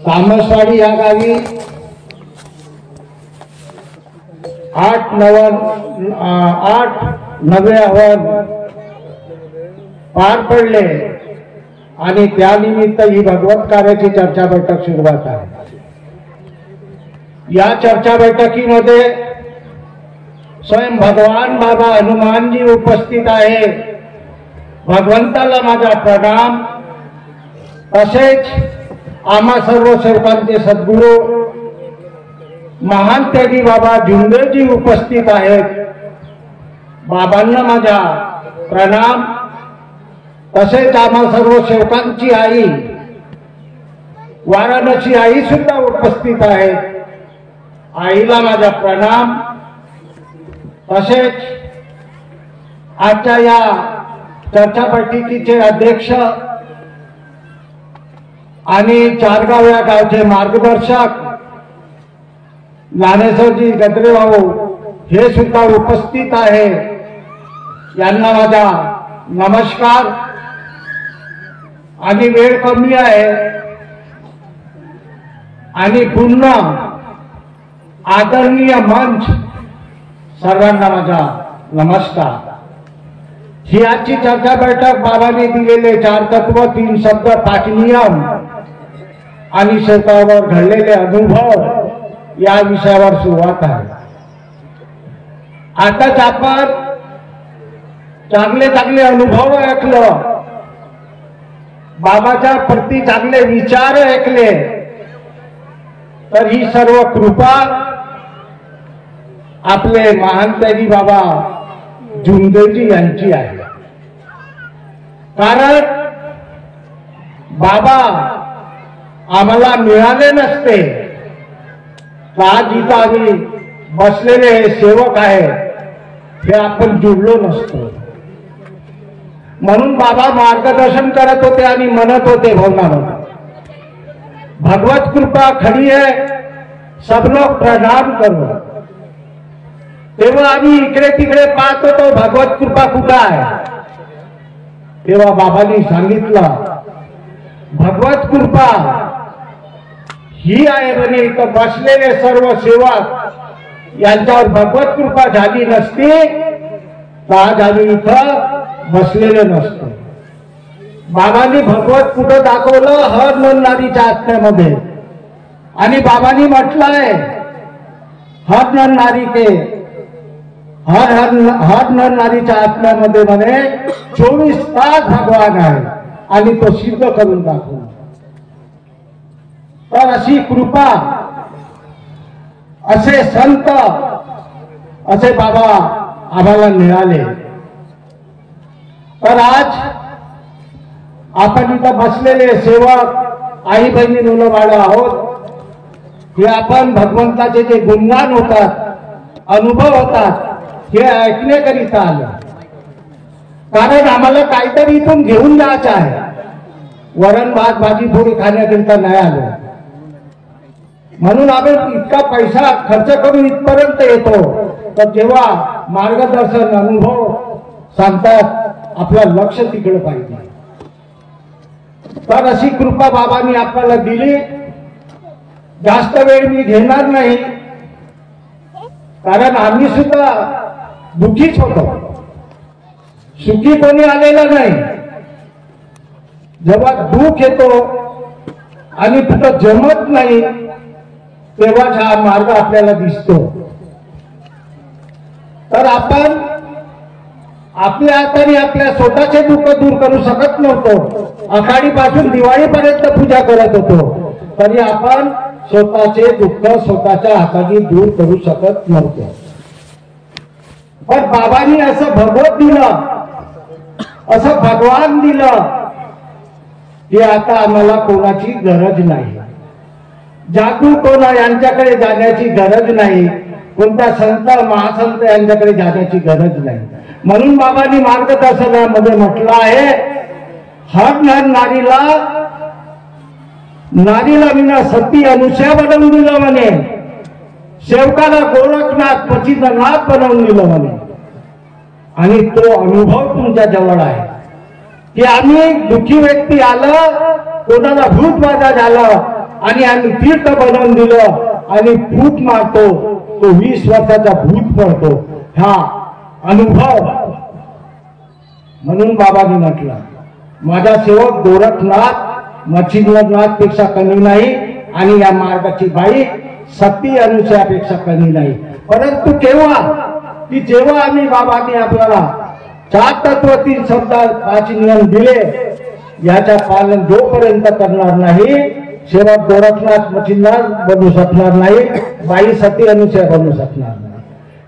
तामसवाडी या गावी 8-9 हवन पार पडले आणि त्यानिमित्त ही भगवत कार्याची चर्चा बैठक सुरुवात आहे। या चर्चा बैठकीमध्ये स्वयं भगवान बाबा हनुमान जी उपस्थित आहे। भगवंताला माझा प्रणाम। तसेच आम्हा सर्व सेवकांचे सद्गुरू महान त्यागी बाबा झुंदेजी उपस्थित आहेत। बाबांना माझा प्रणाम। तसेच आम्हा सर्व सेवकांची आई वाराणसी आई सुद्धा उपस्थित आहे। आईला माझा प्रणाम। तसेच आजच्या या चर्चा बैठकीचे अध्यक्ष आणि चारगाव या गावचे मार्गदर्शक ज्ञानेश्वरजी गद्रे भाऊ हे सुद्धा उपस्थित आहे। यांना माझा नमस्कार। आणि वेळ कमी आहे आणि पूर्ण आदरणीय मंच सर्वांना माझा नमस्कार। ही आजची चर्चा बैठक बाबांनी दिलेले 4 तत्व 3 शब्द 5 नियम आणि शेतावर घडलेले अनुभव या विषयावर सुरुवात आहे। आताच आपण चांगले चांगले अनुभव ऐकलं, बाबाच्या प्रती चांगले विचार ऐकले, तर ही सर्व कृपा आपले महान त्यागी बाबा झुंदेजी यांची आहे। कारण बाबा आम्हाला मिळाले नसते तर आज इथं आम्ही बसलेले हे सेवक आहे हे आपण जुळलो नसतो। म्हणून बाबा मार्गदर्शन करत होते आणि म्हणत होते भवनामध्ये, भगवत कृपा खड़ी है, सब लोग प्रणाम करो। तेव्हा आम्ही इकडे तिकडे पाहत होतो भगवत कृपा कुठं आहे। तेव्हा बाबांनी सांगितलं भगवत कृपा ही आहे म्हणे। इथं बसलेले सर्व सेवक यांच्यावर भगवत कृपा झाली नसती तर आज आम्ही इथं बसलेले नसतो। बाबांनी भगवत कुठं दाखवलं, हर नर नारीच्या आत्म्यामध्ये। आणि बाबांनी म्हटलंय हर नर नारी के हर नर नारीच्या आत्म्यामध्ये म्हणे 24 तास भगवान आहे आणि तो सिद्ध करून दाखवला। तर अशी कृपा, असे संत, असे बाबा आम्हाला मिळाले। तर आज आपण इथं बसलेले सेवक आई बहिणी मुलं बाळं आहोत। हे आपण भगवंताचे जे गुणगान होतात, अनुभव होतात, हे ऐकण्याकरिता आलो। कारण आम्हाला काहीतरी इथून घेऊन जायचं आहे। वरण भात भाजी पोळी खाण्याकरिता नाही आलो। म्हणून आम्ही इतका पैसा खर्च करून इथपर्यंत येतो। तर जेव्हा मार्गदर्शन अनुभव सांगतात आपलं लक्ष तिकडे पाहिजे। तर अशी कृपा बाबांनी आपल्याला दिली। जास्त वेळ मी घेणार नाही, कारण आम्ही सुद्धा दुःखीच होतो, सुखी कोणी आलेलं नाही। जेव्हा दुःख येतो आणि तिथं जमत नाही तेव्हाच हा मार्ग आपल्याला दिसतो। तर आपण आपल्या हाताने आपल्या स्वतःचे दुःख दूर करू शकत नव्हतो। आखाडीपासून दिवाळीपर्यंत पूजा करत होतो, तरी आपण स्वतःचे दुःख स्वतःच्या हाताने दूर करू शकत नव्हतो। पण बाबांनी असं भगवत दिलं, असं भगवान दिलं की आता आम्हाला कोणाची गरज नाही। जादू कोणा यांच्याकडे जाण्याची गरज नाही, कोणत्या संत महासंत यांच्याकडे जाण्याची गरज नाही। म्हणून बाबांनी मार्गदर्शनामध्ये म्हटलं आहे हर नर नारीला विना सती अनुष्या बनवून दिलं म्हणे। सेवकाला गोरखनाथ पतितनाथ बनवून दिलं म्हणे। आणि तो अनुभव तुमच्या जवळ आहे की आम्ही दुःखी व्यक्ती आलं, कोणाला भूत बाधा झालं आणि आम्ही तीर्थ बनवून दिलं आणि फूट मारतो तो 20 वर्षाचा भूत पडतो. हा अनुभव म्हणून बाबांनी म्हटलं माझा सेवक गोरखनाथ मच्छिंद्रनाथ पेक्षा कमी नाही आणि या मार्गाची बाई सती अनुसयापेक्षा कमी नाही. परंतु केव्हा की जेव्हा आम्ही बाबांनी आपल्याला 4 तत्व 3 शब्द 5 नियम दिले याच्या पालन जोपर्यंत करणार नाही सेवक गोरखनाथ मच्छिंद्रनाथ बनू शकणार नाही, बाई सती अनुसया बनू शकणार नाही.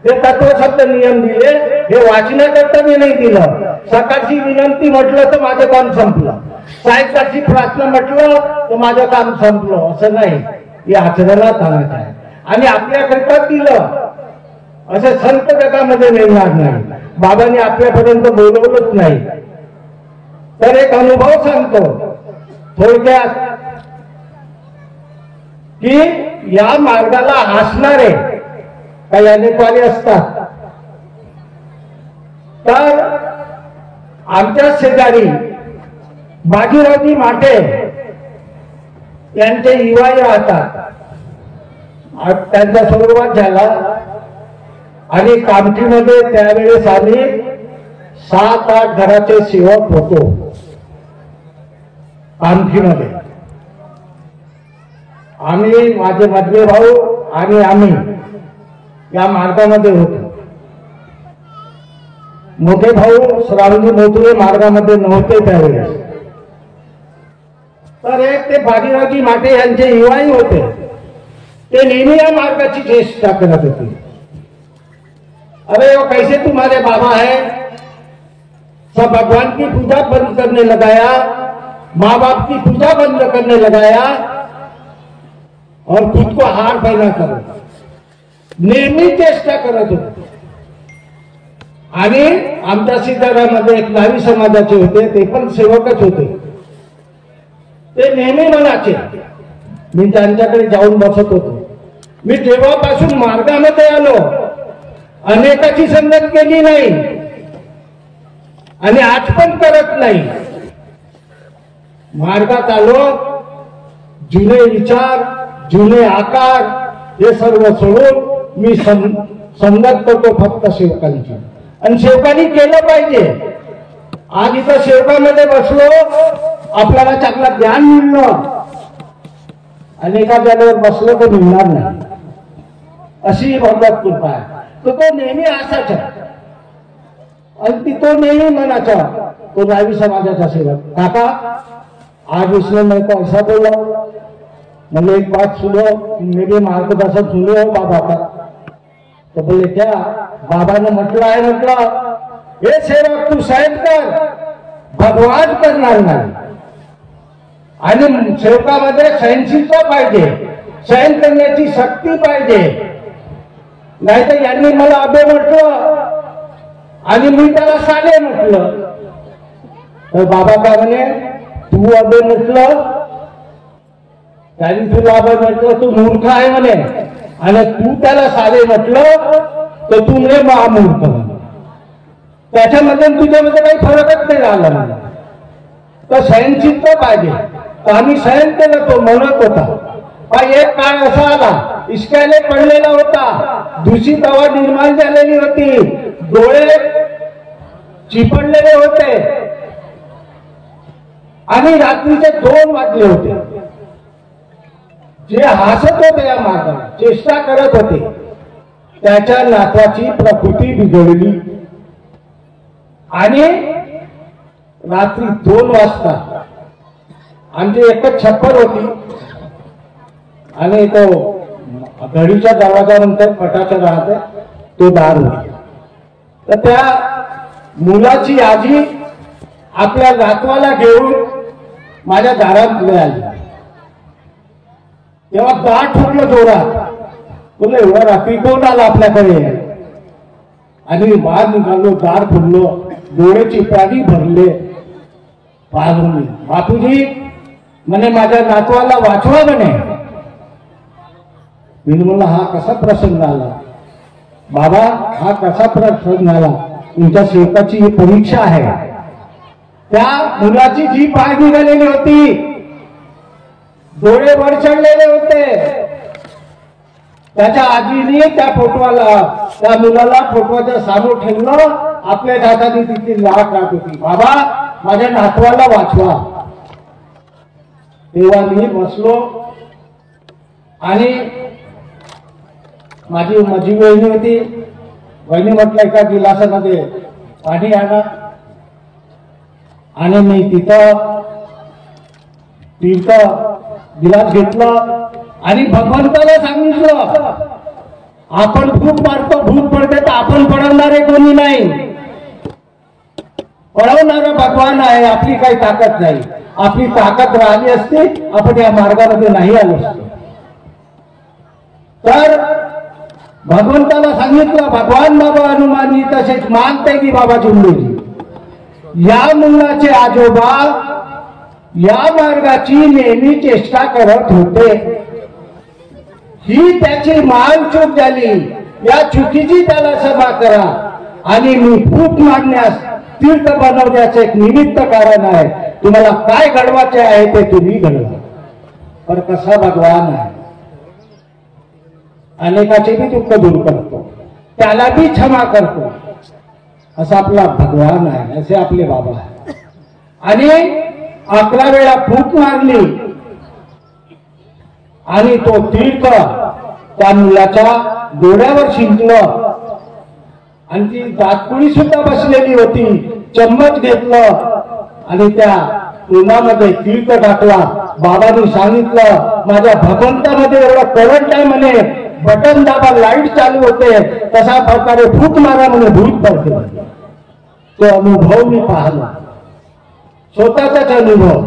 ते तत्व शब्द नियम दिले हे वाचण्याकरता मी नाही दिलं. सकाळची विनंती म्हटलं तर माझं काम संपलं, सायंकाळची प्रार्थना म्हटलं तर माझं काम संपलं असं नाही. हे आचरणात आणायचं आहे आणि आपल्याकरता दिलं असं संत जगामध्ये मिळणार नाही. बाबांनी आपल्यापर्यंत बोलवलंच नाही. तर एक अनुभव सांगतो थोडक्यात की या मार्गाला हसणारे काही अनेकवाले असतात. तर आमच्या शेजारी बाजीरावजी माठे यांचे युवाई राहतात. त्यांचा सुरुवात झाला आणि कामठीमध्ये त्यावेळेस आम्ही 7-8 घराचे सेवक होतो. कामठीमध्ये आम्ही माझे मधले भाऊ आणि आम्ही या मार्गामध्ये होतो. मोठे भाऊ श्रावणी मोतुरे मार्गामध्ये नव्हते त्यावेळेस. तर एक ते बाजीरावजी माटे यांचे युवाई होते. ते नेहमी या मार्गाची चेष्टा करत होते. अरे वो कैसे तुम्हारे बाबा है, सब भगवान की पूजा बंद करने लगाया, माँ बाप की पूजा बंद करने लगाया और खुद को हार पहना करो. नेहमी चेष्टा करत होते. आणि आमच्या शेजाऱ्यामध्ये एक नावी समाजाचे होते, ते पण सेवकच होते. ते नेहमी म्हणायचे, मी त्यांच्याकडे जाऊन बसत होतो. मी जेव्हापासून मार्गामध्ये आलो अनेकाची संगत केली नाही आणि आज पण करत नाही. मार्गात आलो जुने विचार जुने आकार हे सर्व सोडून मी संगत करतो फक्त सेवकांची. आणि सेवकांनी केलं पाहिजे. आज इथं सेवकामध्ये बसलो आपल्याला चांगलं ज्ञान मिळणं, अनेका जागेवर बसलो तर मिळणार नाही अशी भगवत कृपा आहे. तो नेहमी असाच आणि तो नेहमी म्हणाचा. तो नावी समाजाचा सेवक, काका आज उसने मेरे को ऐसा बोला, मैंने एक बात सुनो, मेरे मार्गदर्शन सुनो बाबा का. तो बोले क्या, बाबा ने म्हटलं आहे, म्हटलं हे सेवक तू सहन कर, भगवान करणार नाही. आणि सेवकामध्ये सहनशीलता पाहिजे, सहन करण्याची शक्ती पाहिजे. नाहीतर यांनी मला अबे म्हटलं आणि मी त्याला साले म्हटलं तर बाबा का म्हणे तू अबे म्हटलं, त्यांनी तुला अबे म्हटलं तू मूर्ख आहे म्हणे, आणि तू त्याला साले म्हटलं तर तू म्हणे महामूर्ख म्हणे. त्याच्यामध्ये तुझ्यामध्ये काही फरकच नाही राहिला म्हणे. तर सहनशीलता पाहिजे. तर आम्ही सहन केलं. तो म्हणत होता एक काळ असा आला इश्कायले पडलेला होता, दूषित हवा निर्माण झालेली होती, डोळे चिपडलेले होते आणि रात्रीचे 2 वाजले होते. जे हसत होते या मार्गावर चेष्टा करत होते त्याच्या नातवाची प्रकृती बिघडली आणि रात्री 2 वाजता आमची एकच छप्पर होती आणि तो घडीच्या दरवाजानंतर पटाचं राहते तो दार होती. तर त्या मुलाची आजी आपल्या नातवाला घेऊन माझ्या दारात आली. तेव्हा दार ठोकलं जोरात. बोले एवढा रात्री कोण आला आपल्याकडे, आणि बाहेर निघालो, दार फुडलो, डोळ्याची पाणी भरले. बापूजी म्हणे माझ्या नातवाला वाचवा म्हणे. मी म्हणलं हा कसा प्रसंग आला बाबा, हा कसा प्रसंग आला, तुमच्या सेवकाची ही परीक्षा आहे. त्या मुलाची जी पाय निघालेली होती डोळे वर चढलेले होते. त्याच्या आजीने त्या फोटोला, त्या मुलाला फोटोच्या समोर ठेवलं. आपल्या दादानी तिथे लाट राहत होती, बाबा माझ्या नातवाला वाचवा. तेव्हा मी बसलो आणि माझी वहिनी होती. वहिनी म्हटलं एका गिलासामध्ये पाणी आणा. आणि मी तिथं गिलास घेतलं आणि भगवंताला सांगितलं, आपण भूत मारतो, भूत पडते तर आपण पडवणारे कोणी नाही, पडवणारा भगवान आहे. आपली काही ताकद नाही. आपली ताकद राहिली असती आपण या मार्गामध्ये नाही आलो असतो. तर भगवंताला सांगितलं, भगवान बाबा हनुमानजी तसेच मानते की बाबा चिंबेजी, या मुलाचे आजोबा या मार्गाची नेहमी चेष्टा करत होते. ही त्याची महान चूक झाली. या चुकीची त्याला क्षमा करा आणि मी फूट मारण्यास, तीर्थ बनवण्याचे एक निमित्त कारण आहे. तुम्हाला काय घडवायचे आहे ते तुम्ही घडवा. पण कसा भगवान आहे, अनेकाचे बी दुःख दूर करतो, त्याला बी क्षमा करतो. असा आपला भगवान आहे, असे आपले बाबा आहे. आणि 11 वेळा फूट मारली आणि तो तीर्थ त्या मुलाच्या डोळ्यावर शिंकलं. आणि ती दातकुळी सुद्धा बसलेली होती. चम्मच घेतलं आणि त्या तोंडामध्ये तीर्थ टाकला. बाबांनी सांगितलं, माझ्या भगवंतामध्ये एवढं करंट आहे म्हणे, बटन दाबा लाईट चालू होते, तशा प्रकारे फूट मारा म्हणे भूत पडते. तो अनुभव मी पाहिला, स्वतःचाच अनुभव.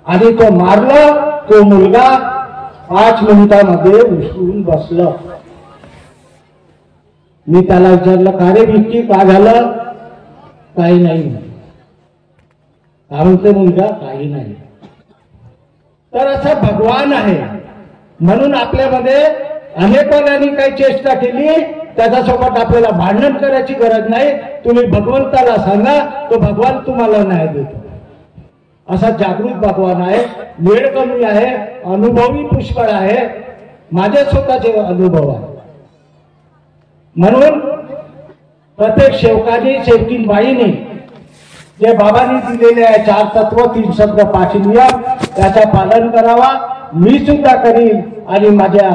आणि तो मारला. तो मुलगा 5 मिनिटांमध्ये उसळून बसलं. मी त्याला विचारलं, का रे भिक्की, का झालं? काही नाही. कारण ते मुलगा काही नाही. तर असा भगवान आहे. म्हणून आपल्यामध्ये अनेकांनी काही चेष्टा केली, त्याच्यासोबत आपल्याला भांडण करायची गरज नाही. तुम्ही भगवंताला सांगा, तो भगवान तुम्हाला न्याय देतो. असा जागृत भगवान आहे. वेळ कमी आहे, अनुभवही पुष्कळ आहे. माझे स्वतःचे अनुभव आहे. म्हणून प्रत्येक सेवकाने, सेवकीन बाईने जे बाबांनी दिलेले आहे 4 तत्व, 3 शब्द, 5 नियम, त्याचा पालन करावा. मी सुद्धा करीन. आणि माझ्या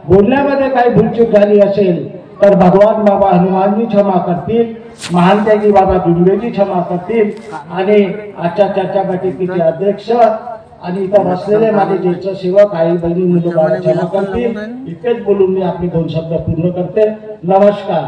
बोलण्यामध्ये काही भूलचूक झाली असेल तर भगवान बाबा हनुमानजी क्षमा करतील, महान त्यागी बाबा चिंबेजी क्षमा करतील. आणि आजच्या चर्चा बैठकीचे अध्यक्ष आणि इथं बसलेले माझे ज्येष्ठ सेवक आई बहिणी मुलं क्षमा करतील. इतकेच बोलून मी आपले 2 शब्द पूर्ण करते. नमस्कार.